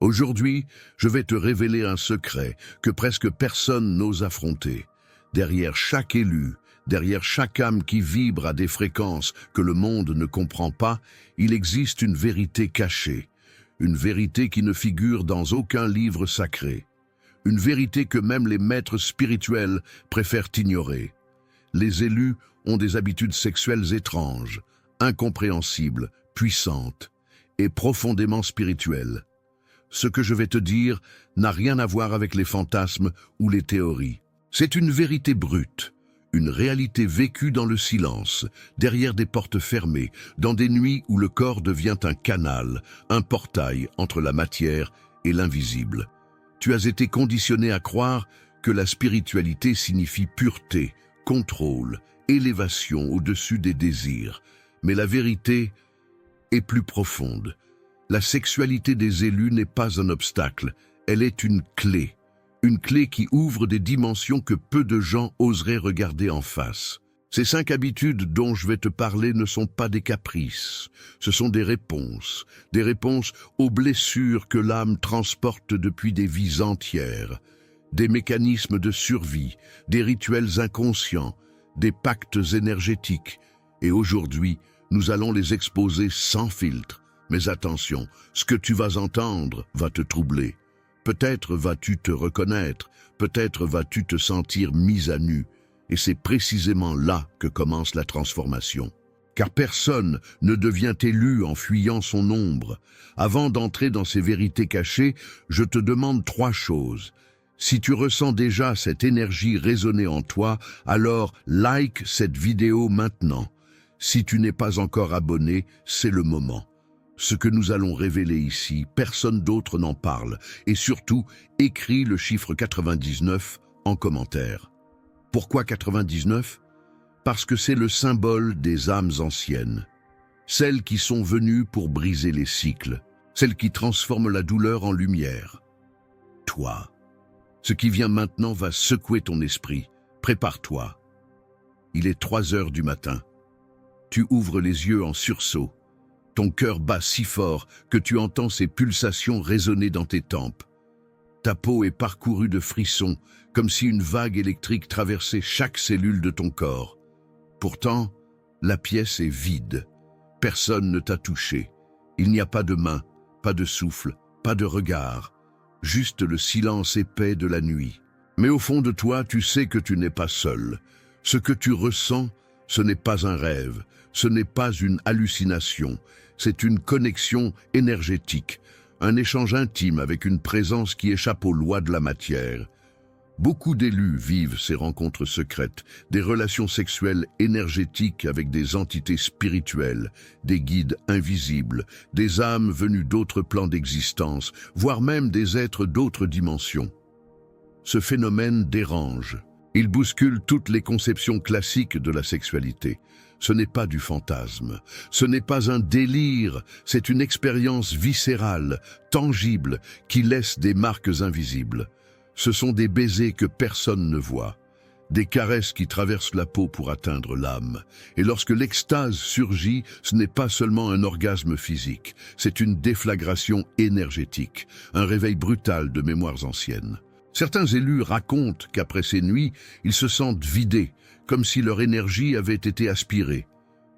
Aujourd'hui, je vais te révéler un secret que presque personne n'ose affronter. Derrière chaque élu, derrière chaque âme qui vibre à des fréquences que le monde ne comprend pas, il existe une vérité cachée. Une vérité qui ne figure dans aucun livre sacré. Une vérité que même les maîtres spirituels préfèrent ignorer. Les élus ont des habitudes sexuelles étranges, incompréhensibles, puissantes et profondément spirituelles. Ce que je vais te dire n'a rien à voir avec les fantasmes ou les théories. C'est une vérité brute, une réalité vécue dans le silence, derrière des portes fermées, dans des nuits où le corps devient un canal, un portail entre la matière et l'invisible. Tu as été conditionné à croire que la spiritualité signifie pureté, contrôle, élévation au-dessus des désirs. Mais la vérité est plus profonde. La sexualité des élus n'est pas un obstacle, elle est une clé qui ouvre des dimensions que peu de gens oseraient regarder en face. Ces 5 habitudes dont je vais te parler ne sont pas des caprices, ce sont des réponses aux blessures que l'âme transporte depuis des vies entières, des mécanismes de survie, des rituels inconscients, des pactes énergétiques. Et aujourd'hui, nous allons les exposer sans filtre. Mais attention, ce que tu vas entendre va te troubler. Peut-être vas-tu te reconnaître, peut-être vas-tu te sentir mis à nu. Et c'est précisément là que commence la transformation. Car personne ne devient élu en fuyant son ombre. Avant d'entrer dans ces vérités cachées, je te demande 3 choses. Si tu ressens déjà cette énergie résonner en toi, alors like cette vidéo maintenant. Si tu n'es pas encore abonné, c'est le moment. Ce que nous allons révéler ici, personne d'autre n'en parle. Et surtout, écris le chiffre 99 en commentaire. Pourquoi 99? Parce que c'est le symbole des âmes anciennes. Celles qui sont venues pour briser les cycles. Celles qui transforment la douleur en lumière. Toi. Ce qui vient maintenant va secouer ton esprit. Prépare-toi. Il est 3 heures du matin. Tu ouvres les yeux en sursaut. Ton cœur bat si fort que tu entends ses pulsations résonner dans tes tempes. Ta peau est parcourue de frissons, comme si une vague électrique traversait chaque cellule de ton corps. Pourtant, la pièce est vide. Personne ne t'a touché. Il n'y a pas de main, pas de souffle, pas de regard. Juste le silence épais de la nuit. Mais au fond de toi, tu sais que tu n'es pas seul. Ce que tu ressens, ce n'est pas un rêve, ce n'est pas une hallucination, c'est une connexion énergétique, un échange intime avec une présence qui échappe aux lois de la matière. Beaucoup d'élus vivent ces rencontres secrètes, des relations sexuelles énergétiques avec des entités spirituelles, des guides invisibles, des âmes venues d'autres plans d'existence, voire même des êtres d'autres dimensions. Ce phénomène dérange. Il bouscule toutes les conceptions classiques de la sexualité. Ce n'est pas du fantasme, ce n'est pas un délire, c'est une expérience viscérale, tangible, qui laisse des marques invisibles. Ce sont des baisers que personne ne voit, des caresses qui traversent la peau pour atteindre l'âme. Et lorsque l'extase surgit, ce n'est pas seulement un orgasme physique, c'est une déflagration énergétique, un réveil brutal de mémoires anciennes. Certains élus racontent qu'après ces nuits, ils se sentent vidés, comme si leur énergie avait été aspirée.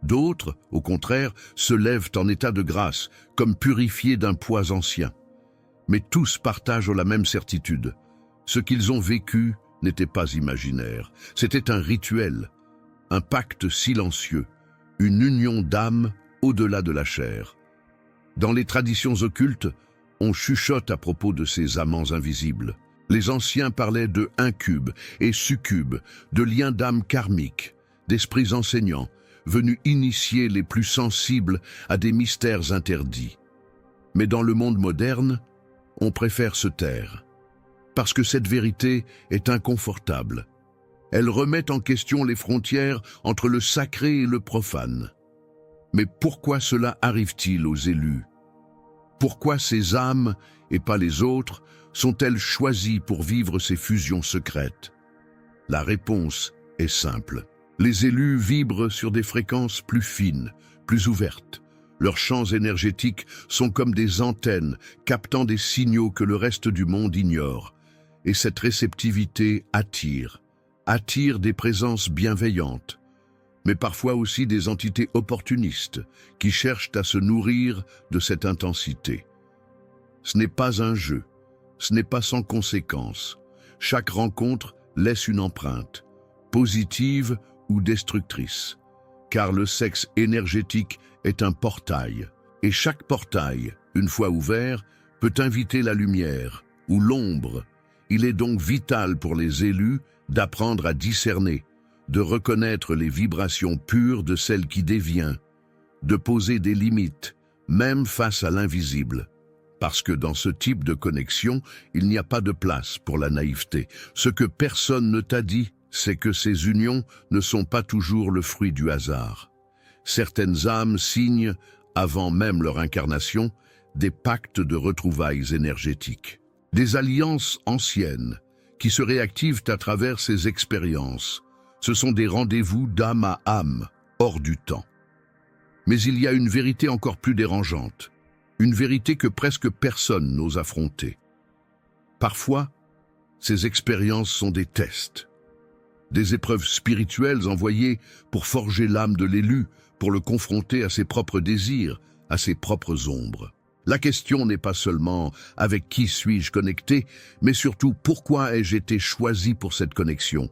D'autres, au contraire, se lèvent en état de grâce, comme purifiés d'un poids ancien. Mais tous partagent la même certitude. Ce qu'ils ont vécu n'était pas imaginaire. C'était un rituel, un pacte silencieux, une union d'âme au-delà de la chair. Dans les traditions occultes, on chuchote à propos de ces amants invisibles. Les anciens parlaient de incubes et succubes, de liens d'âme karmiques, d'esprits enseignants, venus initier les plus sensibles à des mystères interdits. Mais dans le monde moderne, on préfère se taire, parce que cette vérité est inconfortable. Elle remet en question les frontières entre le sacré et le profane. Mais pourquoi cela arrive-t-il aux élus? Pourquoi ces âmes, et pas les autres, sont-elles choisies pour vivre ces fusions secrètes? La réponse est simple. Les élus vibrent sur des fréquences plus fines, plus ouvertes, Leurs champs énergétiques sont comme des antennes captant des signaux que le reste du monde ignore. Et cette réceptivité attire des présences bienveillantes, mais parfois aussi des entités opportunistes qui cherchent à se nourrir de cette intensité. Ce n'est pas un jeu, ce n'est pas sans conséquence. Chaque rencontre laisse une empreinte, positive ou destructrice, car le sexe énergétique est un portail, et chaque portail, une fois ouvert, peut inviter la lumière ou l'ombre. Il est donc vital pour les élus d'apprendre à discerner, de reconnaître les vibrations pures de celles qui dévient, de poser des limites, même face à l'invisible. Parce que dans ce type de connexion, il n'y a pas de place pour la naïveté. Ce que personne ne t'a dit, c'est que ces unions ne sont pas toujours le fruit du hasard. Certaines âmes signent, avant même leur incarnation, des pactes de retrouvailles énergétiques. Des alliances anciennes qui se réactivent à travers ces expériences. Ce sont des rendez-vous d'âme à âme, hors du temps. Mais il y a une vérité encore plus dérangeante, une vérité que presque personne n'ose affronter. Parfois, ces expériences sont des tests, des épreuves spirituelles envoyées pour forger l'âme de l'élu, pour le confronter à ses propres désirs, à ses propres ombres. La question n'est pas seulement « avec qui suis-je connecté ?», mais surtout « pourquoi ai-je été choisi pour cette connexion ?»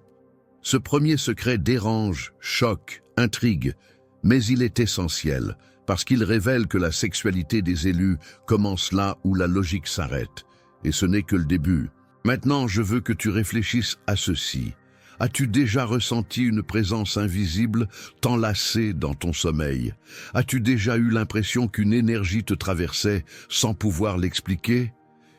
Ce premier secret dérange, choque, intrigue, mais il est essentiel, parce qu'il révèle que la sexualité des élus commence là où la logique s'arrête, et ce n'est que le début. Maintenant, je veux que tu réfléchisses à ceci. As-tu déjà ressenti une présence invisible t'enlacer dans ton sommeil? As-tu déjà eu l'impression qu'une énergie te traversait sans pouvoir l'expliquer?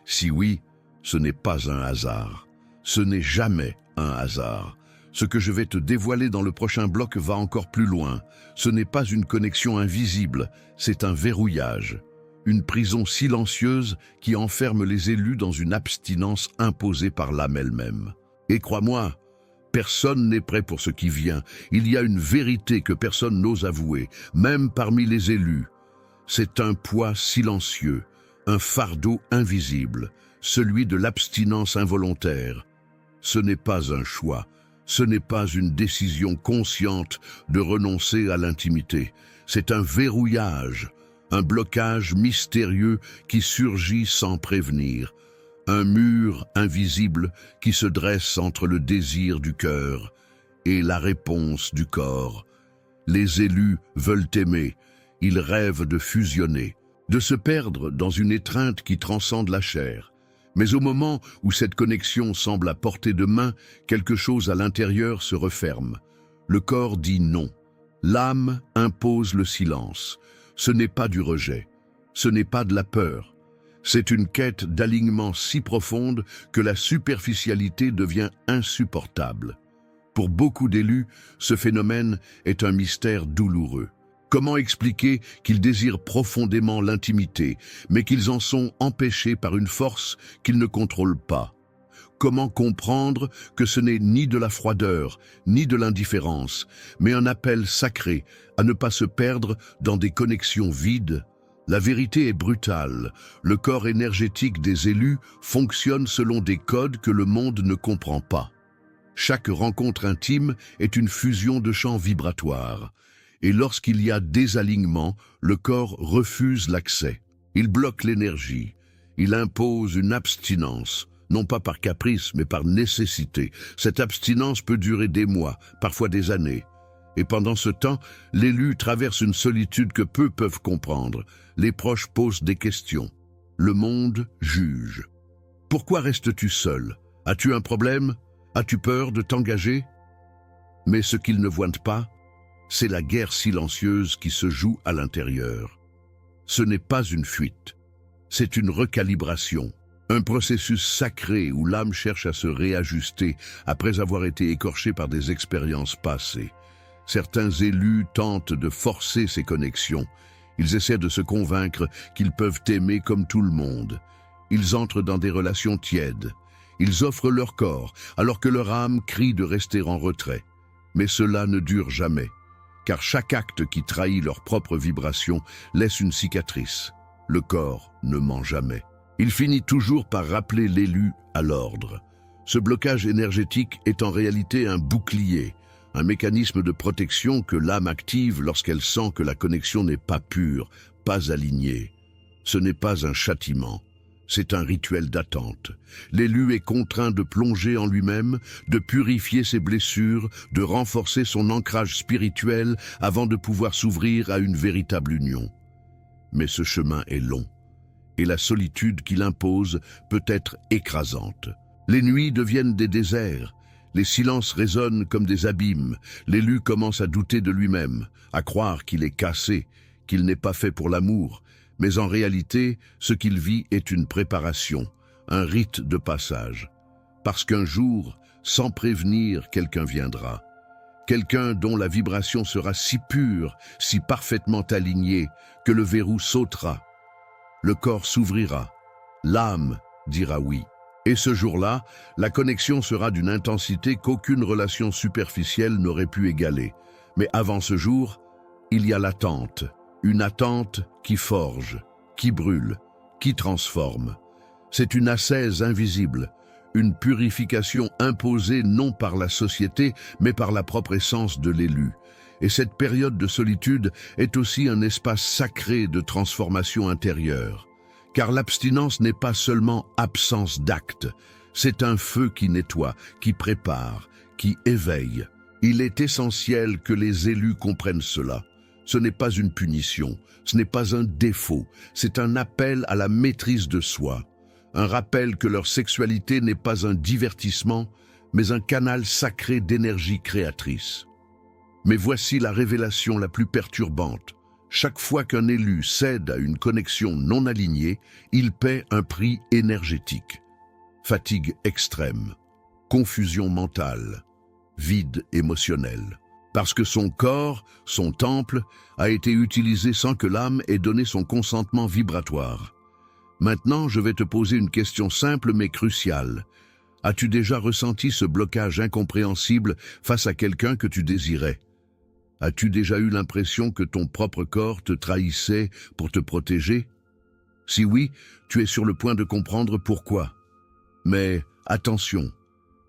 Si oui, ce n'est pas un hasard. Ce n'est jamais un hasard. Ce que je vais te dévoiler dans le prochain bloc va encore plus loin. Ce n'est pas une connexion invisible, c'est un verrouillage. Une prison silencieuse qui enferme les élus dans une abstinence imposée par l'âme elle-même. Et crois-moi, personne n'est prêt pour ce qui vient. Il y a une vérité que personne n'ose avouer, même parmi les élus. C'est un poids silencieux, un fardeau invisible, celui de l'abstinence involontaire. Ce n'est pas un choix, ce n'est pas une décision consciente de renoncer à l'intimité. C'est un verrouillage, un blocage mystérieux qui surgit sans prévenir. Un mur invisible qui se dresse entre le désir du cœur et la réponse du corps. Les élus veulent aimer, ils rêvent de fusionner, de se perdre dans une étreinte qui transcende la chair. Mais au moment où cette connexion semble à portée de main, quelque chose à l'intérieur se referme. Le corps dit non. L'âme impose le silence. Ce n'est pas du rejet, ce n'est pas de la peur. C'est une quête d'alignement si profonde que la superficialité devient insupportable. Pour beaucoup d'élus, ce phénomène est un mystère douloureux. Comment expliquer qu'ils désirent profondément l'intimité, mais qu'ils en sont empêchés par une force qu'ils ne contrôlent pas? Comment comprendre que ce n'est ni de la froideur, ni de l'indifférence, mais un appel sacré à ne pas se perdre dans des connexions vides? La vérité est brutale. Le corps énergétique des élus fonctionne selon des codes que le monde ne comprend pas. Chaque rencontre intime est une fusion de champs vibratoires. Et lorsqu'il y a désalignement, le corps refuse l'accès. Il bloque l'énergie. Il impose une abstinence, non pas par caprice, mais par nécessité. Cette abstinence peut durer des mois, parfois des années. Et pendant ce temps, l'élu traverse une solitude que peu peuvent comprendre. Les proches posent des questions. Le monde juge. Pourquoi restes-tu seul? As-tu un problème? As-tu peur de t'engager? Mais ce qu'ils ne voient pas, c'est la guerre silencieuse qui se joue à l'intérieur. Ce n'est pas une fuite, c'est une recalibration. Un processus sacré où l'âme cherche à se réajuster après avoir été écorchée par des expériences passées. Certains élus tentent de forcer ces connexions. Ils essaient de se convaincre qu'ils peuvent aimer comme tout le monde. Ils entrent dans des relations tièdes. Ils offrent leur corps, alors que leur âme crie de rester en retrait. Mais cela ne dure jamais. car chaque acte qui trahit leur propre vibration laisse une cicatrice. Le corps ne ment jamais. Il finit toujours par rappeler l'élu à l'ordre. Ce blocage énergétique est en réalité un bouclier, un mécanisme de protection que l'âme active lorsqu'elle sent que la connexion n'est pas pure, pas alignée. Ce n'est pas un châtiment, c'est un rituel d'attente. L'élu est contraint de plonger en lui-même, de purifier ses blessures, de renforcer son ancrage spirituel avant de pouvoir s'ouvrir à une véritable union. Mais ce chemin est long, et la solitude qu'il impose peut être écrasante. Les nuits deviennent des déserts, les silences résonnent comme des abîmes, l'élu commence à douter de lui-même, à croire qu'il est cassé, qu'il n'est pas fait pour l'amour, mais en réalité, ce qu'il vit est une préparation, un rite de passage. Parce qu'un jour, sans prévenir, quelqu'un viendra. Quelqu'un dont la vibration sera si pure, si parfaitement alignée, que le verrou sautera. Le corps s'ouvrira, l'âme dira oui. Et ce jour-là, la connexion sera d'une intensité qu'aucune relation superficielle n'aurait pu égaler. Mais avant ce jour, il y a l'attente. Une attente qui forge, qui brûle, qui transforme. C'est une ascèse invisible, une purification imposée non par la société, mais par la propre essence de l'élu. Et cette période de solitude est aussi un espace sacré de transformation intérieure. Car l'abstinence n'est pas seulement absence d'acte, c'est un feu qui nettoie, qui prépare, qui éveille. Il est essentiel que les élus comprennent cela. Ce n'est pas une punition, ce n'est pas un défaut, c'est un appel à la maîtrise de soi, un rappel que leur sexualité n'est pas un divertissement, mais un canal sacré d'énergie créatrice. Mais voici la révélation la plus perturbante. Chaque fois qu'un élu cède à une connexion non alignée, il paie un prix énergétique. Fatigue extrême, confusion mentale, vide émotionnel. Parce que son corps, son temple, a été utilisé sans que l'âme ait donné son consentement vibratoire. Maintenant, je vais te poser une question simple mais cruciale. As-tu déjà ressenti ce blocage incompréhensible face à quelqu'un que tu désirais? As-tu déjà eu l'impression que ton propre corps te trahissait pour te protéger? Si oui, tu es sur le point de comprendre pourquoi. Mais attention,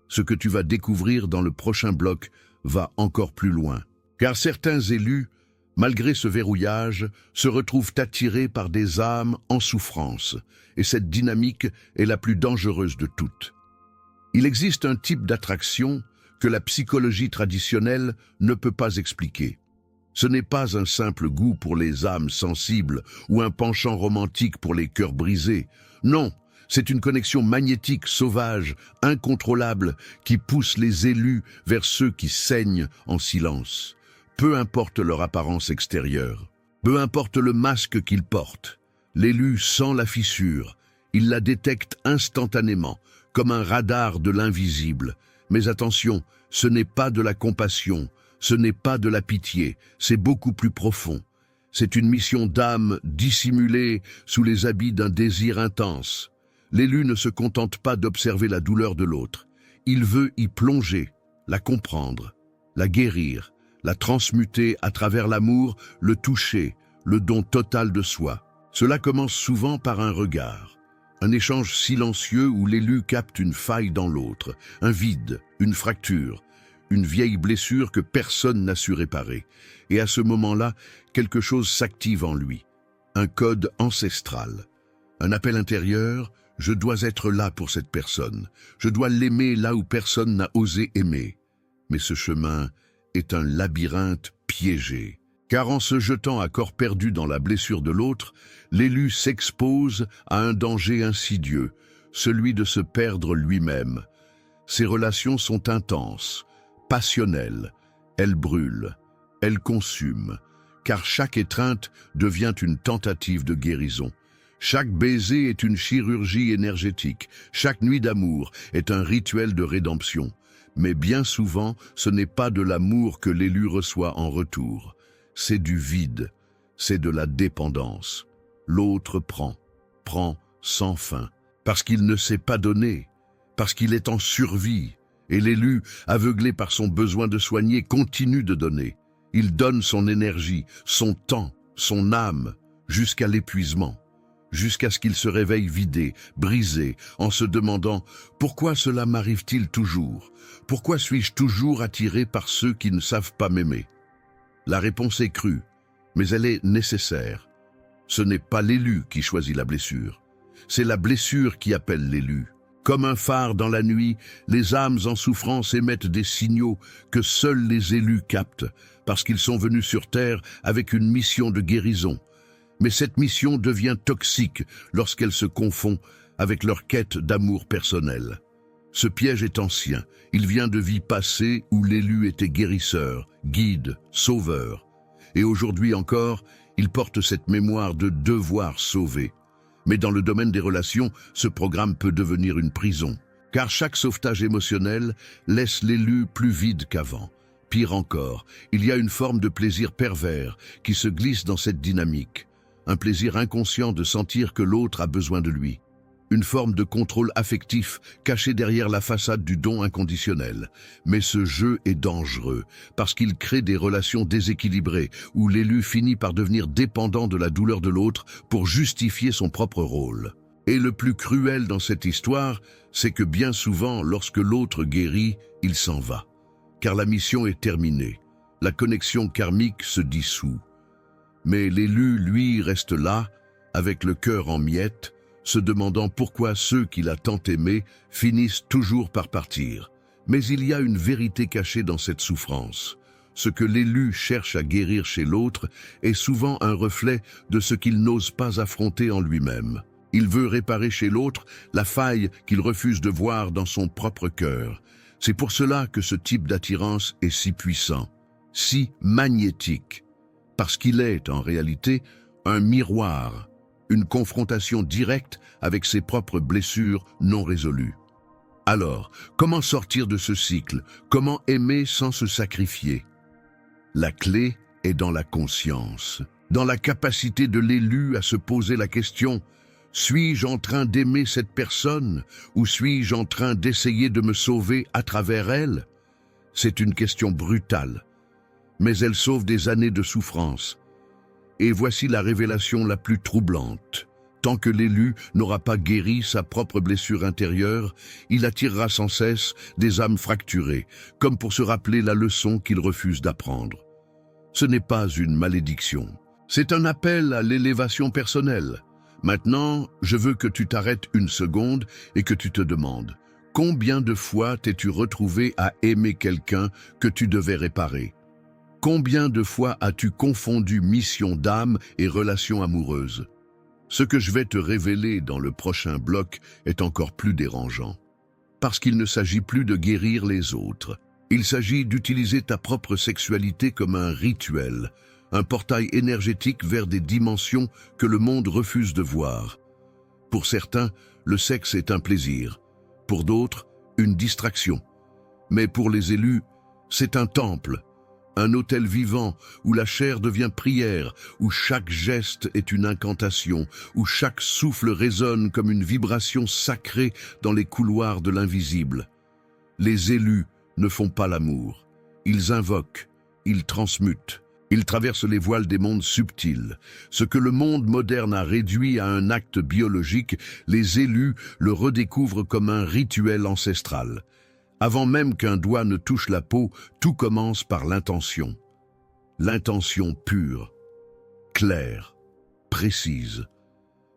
ce que tu vas découvrir dans le prochain bloc va encore plus loin. Car certains élus, malgré ce verrouillage, se retrouvent attirés par des âmes en souffrance, et cette dynamique est la plus dangereuse de toutes. Il existe un type d'attraction que la psychologie traditionnelle ne peut pas expliquer. Ce n'est pas un simple goût pour les âmes sensibles ou un penchant romantique pour les cœurs brisés. Non, c'est une connexion magnétique, sauvage, incontrôlable, qui pousse les élus vers ceux qui saignent en silence. Peu importe leur apparence extérieure, peu importe le masque qu'ils portent, l'élu sent la fissure, il la détecte instantanément, comme un radar de l'invisible. Mais attention, ce n'est pas de la compassion, ce n'est pas de la pitié, c'est beaucoup plus profond. C'est une mission d'âme dissimulée sous les habits d'un désir intense. L'élu ne se contente pas d'observer la douleur de l'autre. Il veut y plonger, la comprendre, la guérir, la transmuter à travers l'amour, le toucher, le don total de soi. Cela commence souvent par un regard, un échange silencieux où l'élu capte une faille dans l'autre, un vide, une fracture, une vieille blessure que personne n'a su réparer. Et à ce moment-là, quelque chose s'active en lui, un code ancestral, un appel intérieur. Je dois être là pour cette personne. Je dois l'aimer là où personne n'a osé aimer. Mais ce chemin est un labyrinthe piégé. Car en se jetant à corps perdu dans la blessure de l'autre, l'élu s'expose à un danger insidieux, celui de se perdre lui-même. Ces relations sont intenses, passionnelles. Elles brûlent, elles consument, car chaque étreinte devient une tentative de guérison. Chaque baiser est une chirurgie énergétique, chaque nuit d'amour est un rituel de rédemption. Mais bien souvent, ce n'est pas de l'amour que l'élu reçoit en retour. C'est du vide, c'est de la dépendance. L'autre prend sans fin, parce qu'il ne sait pas donner, parce qu'il est en survie. Et l'élu, aveuglé par son besoin de soigner, continue de donner. Il donne son énergie, son temps, son âme, jusqu'à l'épuisement, jusqu'à ce qu'il se réveille vidé, brisé, en se demandant « Pourquoi cela m'arrive-t-il toujours? Pourquoi suis-je toujours attiré par ceux qui ne savent pas m'aimer ?» La réponse est crue, mais elle est nécessaire. Ce n'est pas l'élu qui choisit la blessure, c'est la blessure qui appelle l'élu. Comme un phare dans la nuit, les âmes en souffrance émettent des signaux que seuls les élus captent, parce qu'ils sont venus sur terre avec une mission de guérison. Mais cette mission devient toxique lorsqu'elle se confond avec leur quête d'amour personnel. Ce piège est ancien, il vient de vies passées où l'élu était guérisseur, guide, sauveur. Et aujourd'hui encore, il porte cette mémoire de devoir sauver. Mais dans le domaine des relations, ce programme peut devenir une prison, car chaque sauvetage émotionnel laisse l'élu plus vide qu'avant. Pire encore, il y a une forme de plaisir pervers qui se glisse dans cette dynamique, un plaisir inconscient de sentir que l'autre a besoin de lui. Une forme de contrôle affectif caché derrière la façade du don inconditionnel. Mais ce jeu est dangereux parce qu'il crée des relations déséquilibrées où l'élu finit par devenir dépendant de la douleur de l'autre pour justifier son propre rôle. Et le plus cruel dans cette histoire, c'est que bien souvent, lorsque l'autre guérit, il s'en va. Car la mission est terminée. La connexion karmique se dissout. Mais l'élu, lui, reste là, avec le cœur en miettes, se demandant pourquoi ceux qu'il a tant aimés finissent toujours par partir. Mais il y a une vérité cachée dans cette souffrance. Ce que l'élu cherche à guérir chez l'autre est souvent un reflet de ce qu'il n'ose pas affronter en lui-même. Il veut réparer chez l'autre la faille qu'il refuse de voir dans son propre cœur. C'est pour cela que ce type d'attirance est si puissant, si magnétique, parce qu'il est en réalité un miroir, une confrontation directe avec ses propres blessures non résolues. Alors, comment sortir de ce cycle? Comment aimer sans se sacrifier? La clé est dans la conscience, dans la capacité de l'élu à se poser la question « Suis-je en train d'aimer cette personne ou suis-je en train d'essayer de me sauver à travers elle ?» C'est une question brutale, mais elle sauve des années de souffrance. Et voici la révélation la plus troublante. Tant que l'élu n'aura pas guéri sa propre blessure intérieure, il attirera sans cesse des âmes fracturées, comme pour se rappeler la leçon qu'il refuse d'apprendre. Ce n'est pas une malédiction, c'est un appel à l'élévation personnelle. Maintenant, je veux que tu t'arrêtes une seconde et que tu te demandes « Combien de fois t'es-tu retrouvé à aimer quelqu'un que tu devais réparer ? Combien de fois as-tu confondu mission d'âme et relation amoureuse ? Ce que je vais te révéler dans le prochain bloc est encore plus dérangeant. Parce qu'il ne s'agit plus de guérir les autres. Il s'agit d'utiliser ta propre sexualité comme un rituel, un portail énergétique vers des dimensions que le monde refuse de voir. Pour certains, le sexe est un plaisir. Pour d'autres, une distraction. Mais pour les élus, c'est un temple. Un autel vivant où la chair devient prière, où chaque geste est une incantation, où chaque souffle résonne comme une vibration sacrée dans les couloirs de l'invisible. Les élus ne font pas l'amour. Ils invoquent, ils transmutent, ils traversent les voiles des mondes subtils. Ce que le monde moderne a réduit à un acte biologique, les élus le redécouvrent comme un rituel ancestral. Avant même qu'un doigt ne touche la peau, tout commence par l'intention. L'intention pure, claire, précise.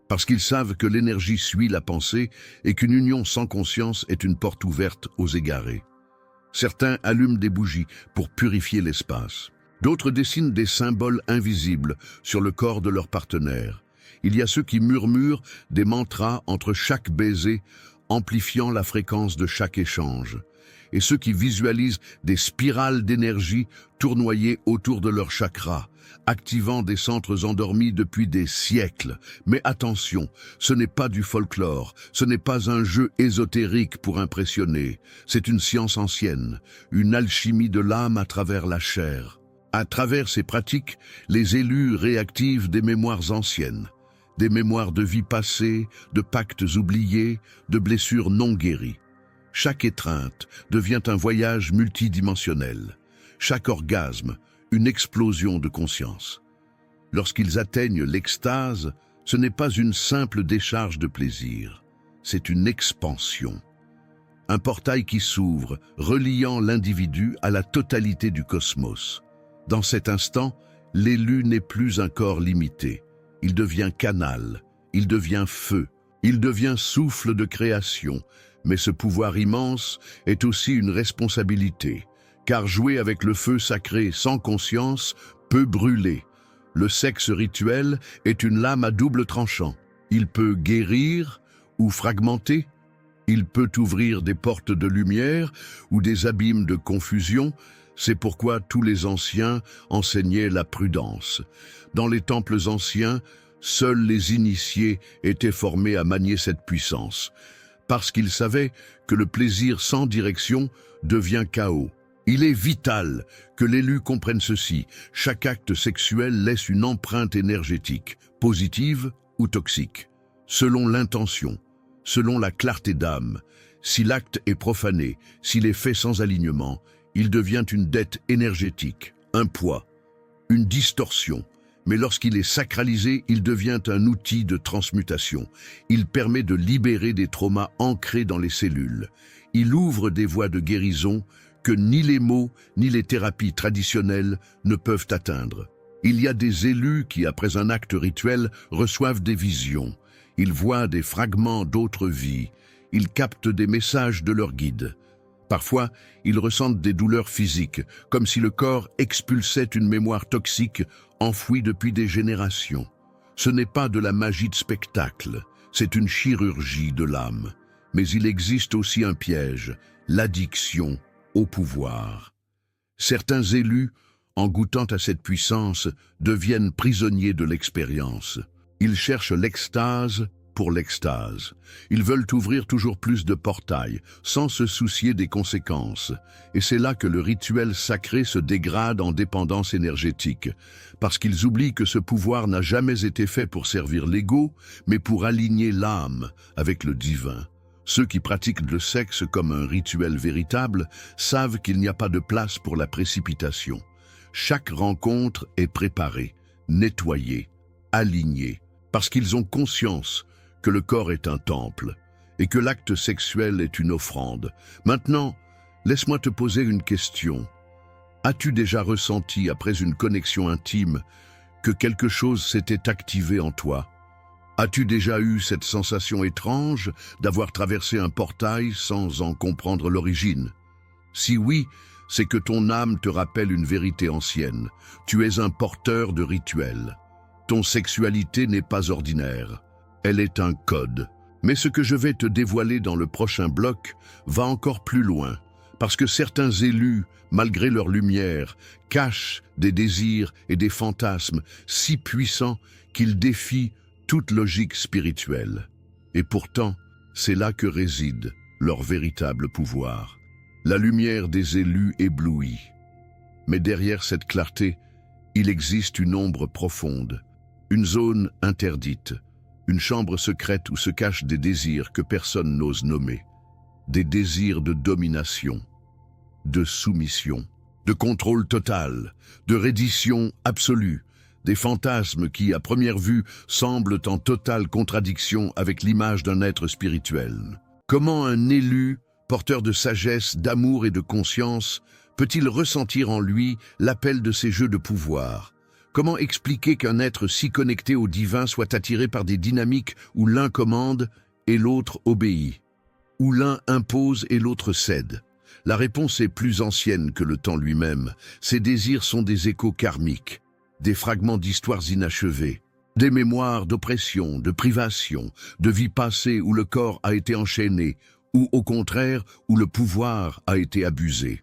Parce qu'ils savent que l'énergie suit la pensée et qu'une union sans conscience est une porte ouverte aux égarés. Certains allument des bougies pour purifier l'espace. D'autres dessinent des symboles invisibles sur le corps de leur partenaire. Il y a ceux qui murmurent des mantras entre chaque baiser, amplifiant la fréquence de chaque échange. Et ceux qui visualisent des spirales d'énergie tournoyer autour de leurs chakras, activant des centres endormis depuis des siècles. Mais attention, ce n'est pas du folklore, ce n'est pas un jeu ésotérique pour impressionner, c'est une science ancienne, une alchimie de l'âme à travers la chair. À travers ces pratiques, les élus réactivent des mémoires anciennes, des mémoires de vies passées, de pactes oubliés, de blessures non guéries. Chaque étreinte devient un voyage multidimensionnel. Chaque orgasme, une explosion de conscience. Lorsqu'ils atteignent l'extase, ce n'est pas une simple décharge de plaisir, c'est une expansion. Un portail qui s'ouvre, reliant l'individu à la totalité du cosmos. Dans cet instant, l'élu n'est plus un corps limité. Il devient canal, il devient feu, il devient souffle de création. Mais ce pouvoir immense est aussi une responsabilité, car jouer avec le feu sacré sans conscience peut brûler. Le sexe rituel est une lame à double tranchant. Il peut guérir ou fragmenter. Il peut ouvrir des portes de lumière ou des abîmes de confusion. C'est pourquoi tous les anciens enseignaient la prudence. Dans les temples anciens, seuls les initiés étaient formés à manier cette puissance, parce qu'ils savaient que le plaisir sans direction devient chaos. Il est vital que l'élu comprenne ceci. Chaque acte sexuel laisse une empreinte énergétique, positive ou toxique, selon l'intention, selon la clarté d'âme. Si l'acte est profané, s'il est fait sans alignement, il devient une dette énergétique, un poids, une distorsion. Mais lorsqu'il est sacralisé, il devient un outil de transmutation. Il permet de libérer des traumas ancrés dans les cellules. Il ouvre des voies de guérison que ni les mots ni les thérapies traditionnelles ne peuvent atteindre. Il y a des élus qui, après un acte rituel, reçoivent des visions. Ils voient des fragments d'autres vies. Ils captent des messages de leur guide. Parfois, ils ressentent des douleurs physiques, comme si le corps expulsait une mémoire toxique enfouie depuis des générations. Ce n'est pas de la magie de spectacle, c'est une chirurgie de l'âme. Mais il existe aussi un piège, l'addiction au pouvoir. Certains élus, en goûtant à cette puissance, deviennent prisonniers de l'expérience. Ils cherchent l'extase pour l'extase. Ils veulent ouvrir toujours plus de portails, sans se soucier des conséquences. Et c'est là que le rituel sacré se dégrade en dépendance énergétique, parce qu'ils oublient que ce pouvoir n'a jamais été fait pour servir l'ego, mais pour aligner l'âme avec le divin. Ceux qui pratiquent le sexe comme un rituel véritable savent qu'il n'y a pas de place pour la précipitation. Chaque rencontre est préparée, nettoyée, alignée, parce qu'ils ont conscience que le corps est un temple et que l'acte sexuel est une offrande. Maintenant, laisse-moi te poser une question. As-tu déjà ressenti, après une connexion intime, que quelque chose s'était activé en toi? As-tu déjà eu cette sensation étrange d'avoir traversé un portail sans en comprendre l'origine? Si oui, c'est que ton âme te rappelle une vérité ancienne. Tu es un porteur de rituels. Ton sexualité n'est pas ordinaire. Elle est un code. Mais ce que je vais te dévoiler dans le prochain bloc va encore plus loin, parce que certains élus, malgré leur lumière, cachent des désirs et des fantasmes si puissants qu'ils défient toute logique spirituelle. Et pourtant, c'est là que réside leur véritable pouvoir. La lumière des élus éblouit. Mais derrière cette clarté, il existe une ombre profonde, une zone interdite, une chambre secrète où se cachent des désirs que personne n'ose nommer. Des désirs de domination, de soumission, de contrôle total, de reddition absolue. Des fantasmes qui, à première vue, semblent en totale contradiction avec l'image d'un être spirituel. Comment un élu, porteur de sagesse, d'amour et de conscience, peut-il ressentir en lui l'appel de ces jeux de pouvoir? Comment expliquer qu'un être si connecté au divin soit attiré par des dynamiques où l'un commande et l'autre obéit, où l'un impose et l'autre cède? La réponse est plus ancienne que le temps lui-même. Ces désirs sont des échos karmiques, des fragments d'histoires inachevées, des mémoires d'oppression, de privation, de vie passée où le corps a été enchaîné, ou au contraire où le pouvoir a été abusé.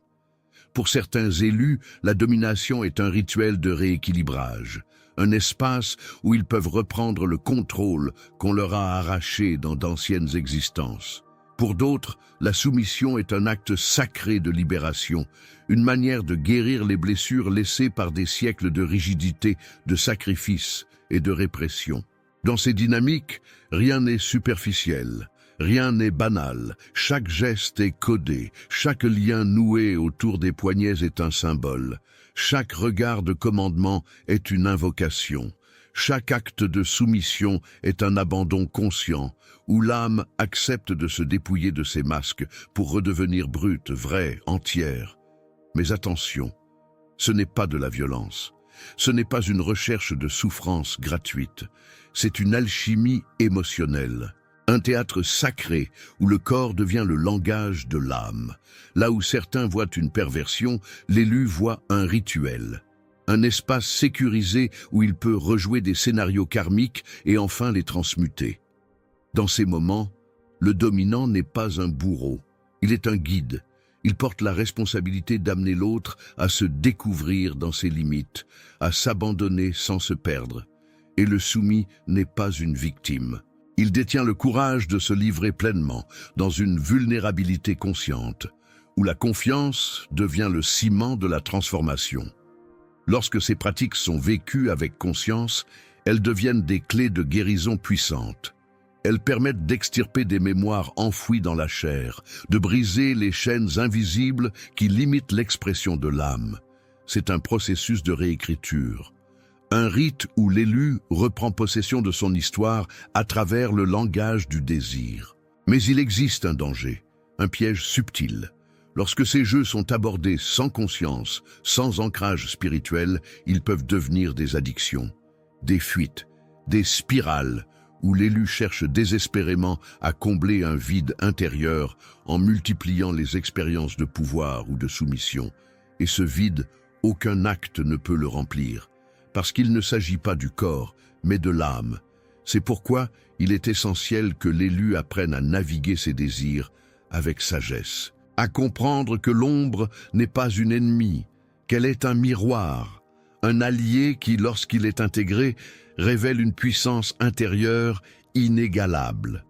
Pour certains élus, la domination est un rituel de rééquilibrage, un espace où ils peuvent reprendre le contrôle qu'on leur a arraché dans d'anciennes existences. Pour d'autres, la soumission est un acte sacré de libération, une manière de guérir les blessures laissées par des siècles de rigidité, de sacrifice et de répression. Dans ces dynamiques, rien n'est superficiel. Rien n'est banal, chaque geste est codé, chaque lien noué autour des poignets est un symbole, chaque regard de commandement est une invocation, chaque acte de soumission est un abandon conscient, où l'âme accepte de se dépouiller de ses masques pour redevenir brute, vraie, entière. Mais attention, ce n'est pas de la violence, ce n'est pas une recherche de souffrance gratuite, c'est une alchimie émotionnelle. Un théâtre sacré où le corps devient le langage de l'âme. Là où certains voient une perversion, l'élu voit un rituel. Un espace sécurisé où il peut rejouer des scénarios karmiques et enfin les transmuter. Dans ces moments, le dominant n'est pas un bourreau, il est un guide. Il porte la responsabilité d'amener l'autre à se découvrir dans ses limites, à s'abandonner sans se perdre. Et le soumis n'est pas une victime. Il détient le courage de se livrer pleinement, dans une vulnérabilité consciente, où la confiance devient le ciment de la transformation. Lorsque ces pratiques sont vécues avec conscience, elles deviennent des clés de guérison puissantes. Elles permettent d'extirper des mémoires enfouies dans la chair, de briser les chaînes invisibles qui limitent l'expression de l'âme. C'est un processus de réécriture. Un rite où l'élu reprend possession de son histoire à travers le langage du désir. Mais il existe un danger, un piège subtil. Lorsque ces jeux sont abordés sans conscience, sans ancrage spirituel, ils peuvent devenir des addictions, des fuites, des spirales, où l'élu cherche désespérément à combler un vide intérieur en multipliant les expériences de pouvoir ou de soumission. Et ce vide, aucun acte ne peut le remplir. Parce qu'il ne s'agit pas du corps, mais de l'âme. C'est pourquoi il est essentiel que l'élu apprenne à naviguer ses désirs avec sagesse, à comprendre que l'ombre n'est pas une ennemie, qu'elle est un miroir, un allié qui, lorsqu'il est intégré, révèle une puissance intérieure inégalable.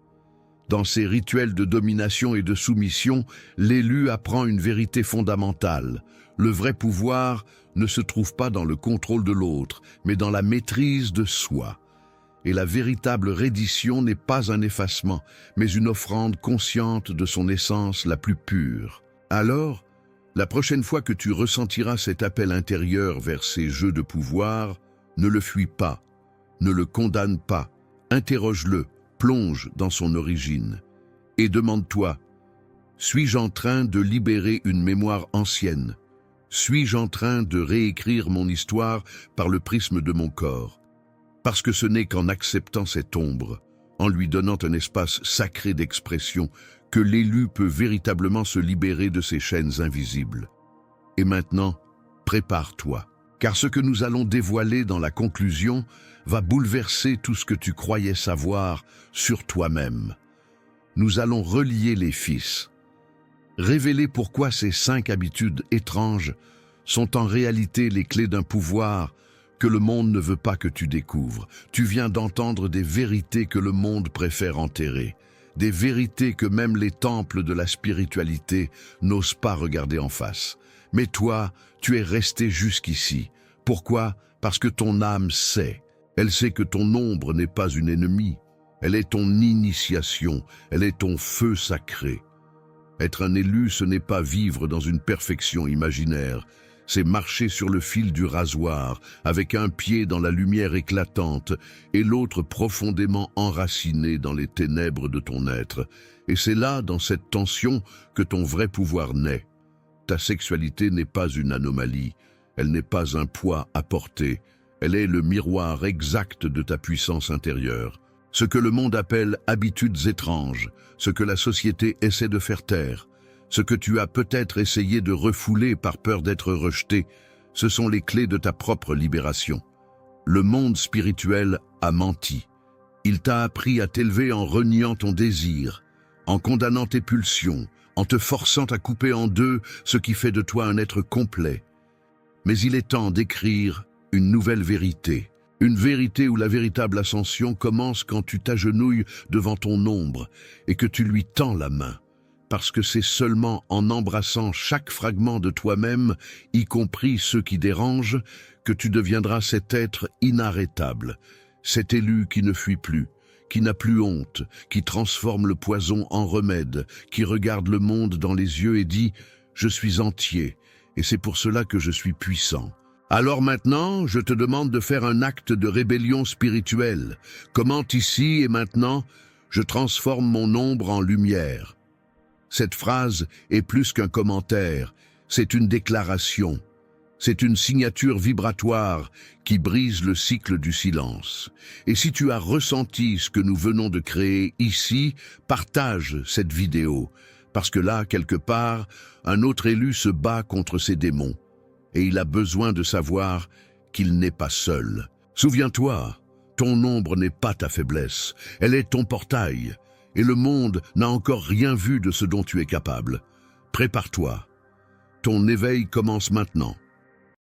Dans ses rituels de domination et de soumission, l'élu apprend une vérité fondamentale. Le vrai pouvoir ne se trouve pas dans le contrôle de l'autre, mais dans la maîtrise de soi. Et la véritable reddition n'est pas un effacement, mais une offrande consciente de son essence la plus pure. Alors, la prochaine fois que tu ressentiras cet appel intérieur vers ces jeux de pouvoir, ne le fuis pas, ne le condamne pas, interroge-le, plonge dans son origine. Et demande-toi, suis-je en train de libérer une mémoire ancienne ? Suis-je en train de réécrire mon histoire par le prisme de mon corps? Parce que ce n'est qu'en acceptant cette ombre, en lui donnant un espace sacré d'expression, que l'élu peut véritablement se libérer de ces chaînes invisibles. Et maintenant, prépare-toi, car ce que nous allons dévoiler dans la conclusion va bouleverser tout ce que tu croyais savoir sur toi-même. Nous allons relier les fils. Révéler pourquoi ces 5 habitudes étranges sont en réalité les clés d'un pouvoir que le monde ne veut pas que tu découvres. Tu viens d'entendre des vérités que le monde préfère enterrer, des vérités que même les temples de la spiritualité n'osent pas regarder en face. Mais toi, tu es resté jusqu'ici. Pourquoi? Parce que ton âme sait. Elle sait que ton ombre n'est pas une ennemie. Elle est ton initiation, elle est ton feu sacré. Être un élu, ce n'est pas vivre dans une perfection imaginaire, c'est marcher sur le fil du rasoir, avec un pied dans la lumière éclatante et l'autre profondément enraciné dans les ténèbres de ton être. Et c'est là, dans cette tension, que ton vrai pouvoir naît. Ta sexualité n'est pas une anomalie, elle n'est pas un poids à porter, elle est le miroir exact de ta puissance intérieure. Ce que le monde appelle habitudes étranges, ce que la société essaie de faire taire, ce que tu as peut-être essayé de refouler par peur d'être rejeté, ce sont les clés de ta propre libération. Le monde spirituel a menti. Il t'a appris à t'élever en reniant ton désir, en condamnant tes pulsions, en te forçant à couper en deux ce qui fait de toi un être complet. Mais il est temps d'écrire une nouvelle vérité. Une vérité où la véritable ascension commence quand tu t'agenouilles devant ton ombre et que tu lui tends la main. Parce que c'est seulement en embrassant chaque fragment de toi-même, y compris ceux qui dérangent, que tu deviendras cet être inarrêtable, cet élu qui ne fuit plus, qui n'a plus honte, qui transforme le poison en remède, qui regarde le monde dans les yeux et dit « Je suis entier, et c'est pour cela que je suis puissant ». Alors maintenant, je te demande de faire un acte de rébellion spirituelle. Comment ici et maintenant, je transforme mon ombre en lumière. Cette phrase est plus qu'un commentaire, c'est une déclaration. C'est une signature vibratoire qui brise le cycle du silence. Et si tu as ressenti ce que nous venons de créer ici, partage cette vidéo. Parce que là, quelque part, un autre élu se bat contre ses démons. Et il a besoin de savoir qu'il n'est pas seul. Souviens-toi, ton ombre n'est pas ta faiblesse, elle est ton portail. Et le monde n'a encore rien vu de ce dont tu es capable. Prépare-toi. Ton éveil commence maintenant.